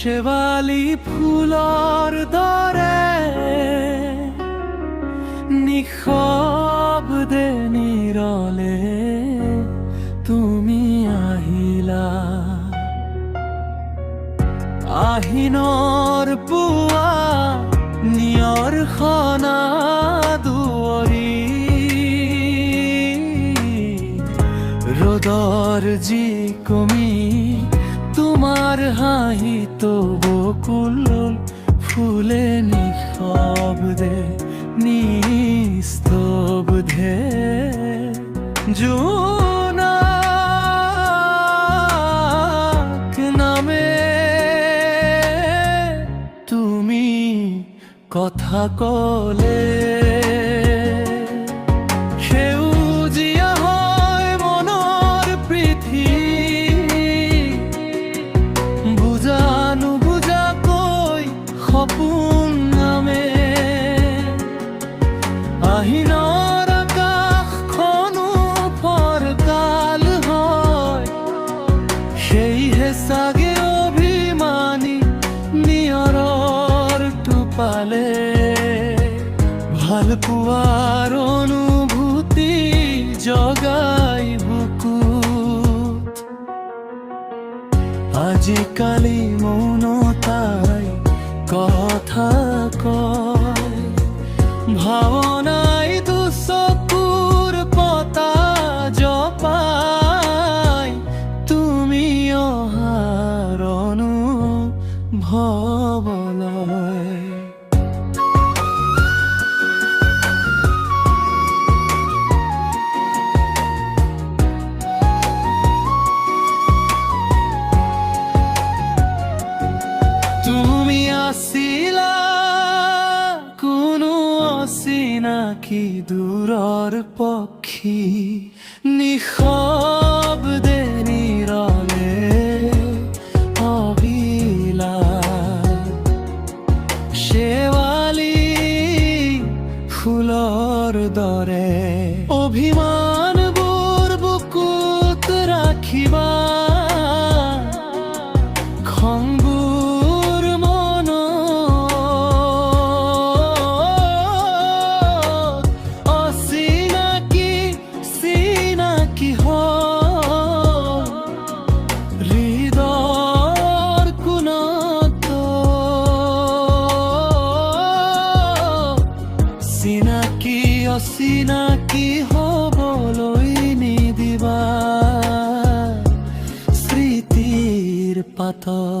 শেৱালি ফুলৰ দৰে নিশব্দে নিৰলে তুমি আহিলা। আহিনৰ পুৱা নিয়ৰ খনা দুৱৰী ৰ'দৰ যি কমি তোমাৰ হাঁহিত বকুল ফুলে নিশব্দে নিস্তব্ধে জোনাক নামে তুমি কথা কলে সেউজীয়া হয় মনৰ পৃথিৱী বুজা নুবুজাকৈ সপোন নামে আহিনৰ আকাশখনো ফৰকাল হয় সেয়েহে চাগে অভিমানী নিয়ৰৰ টোপালে ভাল পোৱাৰ অনুভূতি জগাই বুকুত। আজিকালি মৌনতাই কথা কয় ভাৱনাই দুচকুৰ পতা জপাই তুমি অহাৰ অনুভৱলৈ। তুমি আছিলা কোনো অচিনাকি দূৰৰ পক্ষী নিশব্দে নিৰলে অভিলাষ শেৱালি ফুলৰ দৰে অভিমানবোৰ বুকুত ৰাখিবা খংবোৰ মনত অচিনাকি চিনাকি হ'ল হৃদয়ৰ কোণত চিনাকি অচিনাকি হ'বলৈ নিদিবা স্মৃতিৰ পাতত।